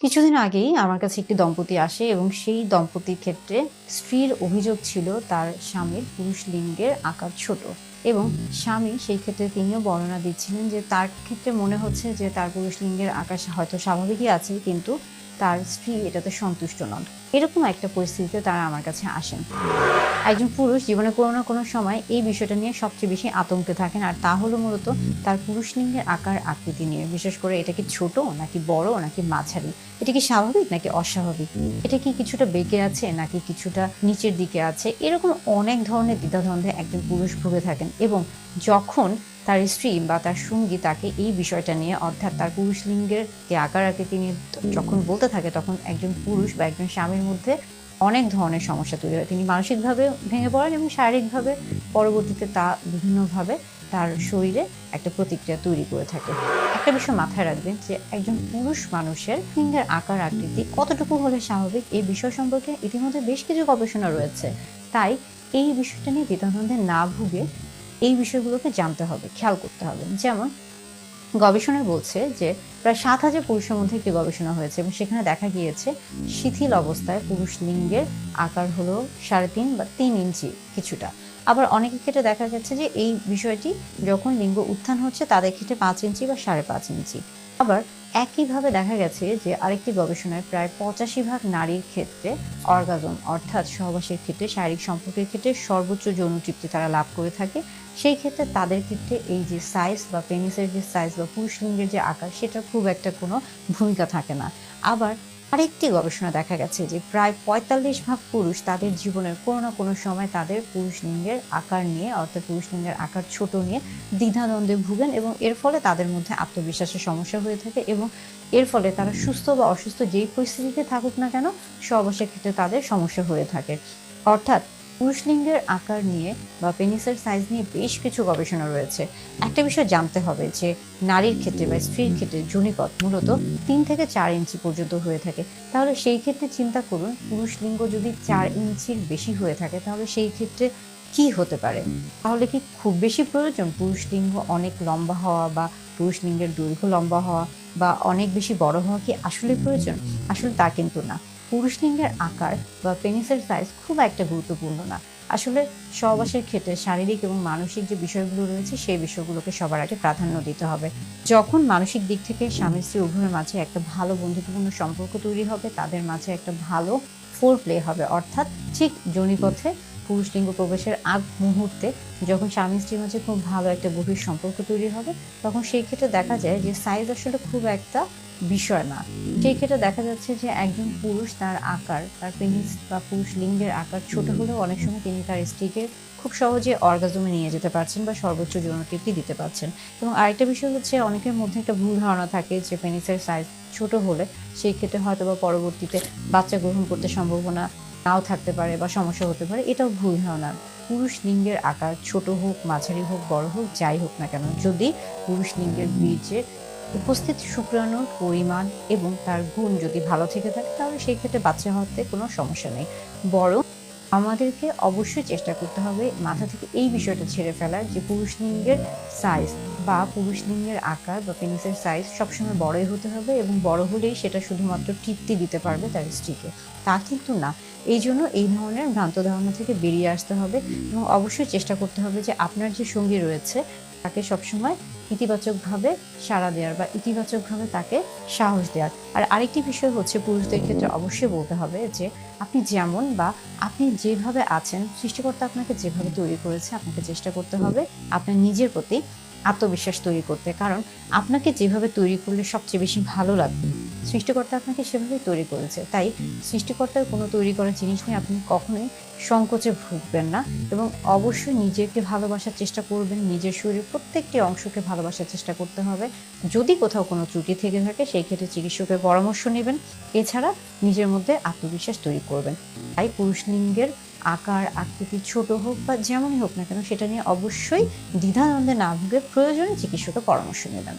কিছুদিন আগেই আমার কাছে একটি দম্পতি আসে এবং সেই দম্পতির ক্ষেত্রে স্ত্রীর অভিযোগ ছিল তার স্বামীর পুরুষ লিঙ্গের আকার ছোট এবং স্বামী সেই ক্ষেত্রে তিনিও বর্ণনা দিচ্ছিলেন যে তার ক্ষেত্রে মনে হচ্ছে যে তার পুরুষ লিঙ্গের আকার হয়তো স্বাভাবিকই আছে, কিন্তু তার স্ত্রী এটাতে সন্তুষ্ট নন। এরকম একটা পরিস্থিতিতে তারা আমার কাছে আসেন। একজন পুরুষ জীবনে কোনো না কোনো সময় এই বিষয়টা নিয়ে সবচেয়ে বেশি আতঙ্কে থাকেন, আর তা হলো মূলত তার পুরুষ লিঙ্গের আকার আকৃতি নিয়ে। বিশেষ করে এটা কি ছোট নাকি বড় নাকি মাঝারি, এটা কি স্বাভাবিক নাকি অস্বাভাবিক, এটা কি কিছুটা বেঁকে আছে নাকি কিছুটা নিচের দিকে আছে, এরকম অনেক ধরনের দ্বিধাদ্বন্দ্বে একজন পুরুষ ভুগে থাকেন। এবং যখন তার স্ত্রী বা তার সঙ্গী তাকে এই বিষয়টা নিয়ে, অর্থাৎ তার পুরুষ লিঙ্গের যে আকার আকৃতি নিয়ে যখন বলতে থাকে, তখন একজন পুরুষ বা একজন স্বামীর মধ্যে অনেক ধরনের সমস্যা তৈরি হয়। তিনি মানসিকভাবে ভেঙে পড়েন এবং শারীরিকভাবে পরবর্তীতে তা বিভিন্নভাবে তার শরীরে একটা প্রতিক্রিয়া তৈরি করে থাকে। একটা বিষয় মাথায় রাখবেন যে একজন পুরুষ মানুষের লিঙ্গের আকার আকৃতি কতটুকু হলে স্বাভাবিক, এই বিষয় সম্পর্কে ইতিমধ্যে বেশ কিছু গবেষণা রয়েছে। তাই এই বিষয়টা নিয়ে দ্বিধাদ্বন্দ্বে না ভুগে এই বিষয়গুলোকে জানতে হবে, খেয়াল করতে হবে। যেমন গবেষণায় বলছে যে প্রায় ৭,০০০ পুরুষের মধ্যে একটি গবেষণা হয়েছে এবং সেখানে দেখা গিয়েছে শিথিল অবস্থায় পুরুষ লিঙ্গের আকার হলো ৩.৫ বা ৩ ইঞ্চি কিছুটা। আবার অনেকের ক্ষেত্রে দেখা যাচ্ছে যে এই বিষয়টি যখন লিঙ্গ উত্থান হচ্ছে তাদের ক্ষেত্রে ৫ ইঞ্চি বা ৫.৫ ইঞ্চি। আবার একইভাবে দেখা গেছে যে আরেকটি গবেষণায় প্রায় ৮৫% নারীর ক্ষেত্রে অর্গাজম, অর্থাৎ সহবাসের ক্ষেত্রে শারীরিক সম্পর্কের ক্ষেত্রে সর্বোচ্চ যৌন তৃপ্তি তারা লাভ করে থাকে। সেই ক্ষেত্রে তাদের ক্ষেত্রে এই যে সাইজ বা পেনিসের যে সাইজ বা পুরুষ লিঙ্গের যে আকার, সেটার খুব একটা কোনো ভূমিকা থাকে না। আবার আরেকটি গবেষণা দেখা গেছে যে প্রায় ৪৫% পুরুষ তাদের জীবনের কোনো না কোনো সময় তাদের পুরুষ লিঙ্গের আকার নিয়ে, অর্থাৎ পুরুষ লিঙ্গের আকার ছোট নিয়ে দ্বিধাদ্বন্দ্বে ভুগেন এবং এর ফলে তাদের মধ্যে আত্মবিশ্বাসের সমস্যা হয়ে থাকে এবং এর ফলে তারা সুস্থ বা অসুস্থ যেই পরিস্থিতিতে থাকুক না কেন, সহবাসের ক্ষেত্রে তাদের সমস্যা হয়ে থাকে। অর্থাৎ পুরুষ লিঙ্গের আকার নিয়ে বা পেনিসের সাইজ নিয়ে বেশ কিছু গবেষণা রয়েছে। একটা বিষয় জানতে হবে যে নারীর ক্ষেত্রে বা স্ত্রীর ক্ষেত্রে যোনিপথ মূলত ৩ থেকে ৪ ইঞ্চি পর্যন্ত হয়ে থাকে। তাহলে সেই ক্ষেত্রে চিন্তা করুন, পুরুষ লিঙ্গ যদি ৪ ইঞ্চির বেশি হয়ে থাকে তাহলে সেই ক্ষেত্রে কি হতে পারে? তাহলে কি খুব বেশি প্রয়োজন পুরুষ লিঙ্গ অনেক লম্বা হওয়া বা পুরুষ লিঙ্গের দৈর্ঘ্য লম্বা হওয়া বা অনেক বেশি বড় হওয়া কি আসলে প্রয়োজন? আসলে তা কিন্তু না। পুরুষ লিঙ্গের আকার বা পেনিসের সাইজ খুব একটা গুরুত্বপূর্ণ না। আসলে সহবাসের ক্ষেত্রে শারীরিক এবং মানসিক যে বিষয়গুলো রয়েছে সেই বিষয়গুলোকে সবার আগে প্রাধান্য দিতে হবে। যখন মানসিক দিক থেকে স্বামী স্ত্রী উভয়ের মাঝে একটা ভালো বন্ধুত্বপূর্ণ সম্পর্ক তৈরি হবে, তাদের মাঝে একটা ভালো ফোর প্লে হবে, অর্থাৎ ঠিক যোনিপথে পুরুষ লিঙ্গ প্রবেশের আগ মুহূর্তে যখন স্বামী স্ত্রীর মাঝে খুব ভালো একটা গভীর সম্পর্ক তৈরি হবে, তখন সেই ক্ষেত্রে দেখা যায় যে সাইজ আসলে খুব একটা বিষয় না। সেই ক্ষেত্রে দেখা যাচ্ছে যে একজন পুরুষ তার আকার, তার পেনিস বা পুরুষ লিঙ্গের আকার ছোট হলেও অনেক সময় তিনি তার স্ত্রীকে খুব সহজে অর্গাজমে নিয়ে যেতে পারছেন বা সর্বোচ্চ যৌন তৃপ্তি দিতে পারছেন। এবং আরেকটা বিষয় হচ্ছে, অনেকের মধ্যে একটা ভুল ধারণা থাকে যে পেনিসের সাইজ ছোট হলে সেই ক্ষেত্রে হয়তোবা পরবর্তীতে বাচ্চা গ্রহণ করতে সম্ভাবনা নাও থাকতে পারে বা সমস্যা হতে পারে। এটাও ভুল ধারণা। পুরুষ লিঙ্গের আকার ছোট হোক, মাঝারি হোক, বড় হোক, যাই হোক না কেন, যদি পুরুষ লিঙ্গের বীর্যের উপস্থিত শুক্রাণুর পরিমাণ এবং তার গুণ যদি ভালো থেকে থাকে তাহলে সেই ক্ষেত্রে বাচ্চা হওয়াতে কোনো সমস্যা নেই। বরং আমাদেরকে অবশ্যই চেষ্টা করতে হবে মাথা থেকে এই বিষয়টা ঝেড়ে ফেলার যে পুরুষ লিঙ্গের সাইজ বা পুরুষ লিঙ্গের আকার বা পেনিসের সাইজ সবসময় বড়ই হতে হবে এবং বড় হলেই সেটা শুধুমাত্র তৃপ্তি দিতে পারবে তার স্ত্রীকে। তা কিন্তু না। এই জন্য এই ধরনের ভ্রান্ত ধারণা থেকে বেরিয়ে আসতে হবে এবং অবশ্যই চেষ্টা করতে হবে যে আপনার যে সঙ্গী রয়েছে তাকে সবসময় ইতিবাচকভাবে সাড়া দেওয়ার বা ইতিবাচকভাবে তাকে সাহস দেওয়ার। আর আরেকটি বিষয় হচ্ছে, পুরুষদের ক্ষেত্রে অবশ্যই বলতে হবে যে আপনি যেমন বা আপনি যেভাবে আছেন, সৃষ্টিকর্তা আপনাকে যেভাবে তৈরি করেছে আপনাকে চেষ্টা করতে হবে আপনার নিজের প্রতি আত্মবিশ্বাস তৈরি করতে। কারণ আপনাকে যেভাবে তৈরি করলে সবচেয়ে বেশি ভালো লাগবে, সৃষ্টিকর্তা আপনাকে সেভাবেই তৈরি করেছে। তাই সৃষ্টিকর্তার কোনো তৈরি করা জিনিস নিয়ে আপনি কখনোই সংকোচে ভুগবেন না এবং অবশ্যই নিজেকে ভালোবাসার চেষ্টা করবেন। নিজের শরীরের প্রত্যেকটি অংশকে ভালোবাসার চেষ্টা করতে হবে। যদি কোথাও কোনো ত্রুটি থেকে থাকে সেই ক্ষেত্রে চিকিৎসকের পরামর্শ নেবেন। এছাড়া নিজের মধ্যে আত্মবিশ্বাস তৈরি করবেন। তাই পুরুষ লিঙ্গের আকার আকৃতি ছোট হোক বা যেমনই হোক না কেন, সেটা নিয়ে অবশ্যই দ্বিধাদ্বন্দ্বে না ভুগে প্রয়োজনে চিকিৎসকের পরামর্শ নেবেন।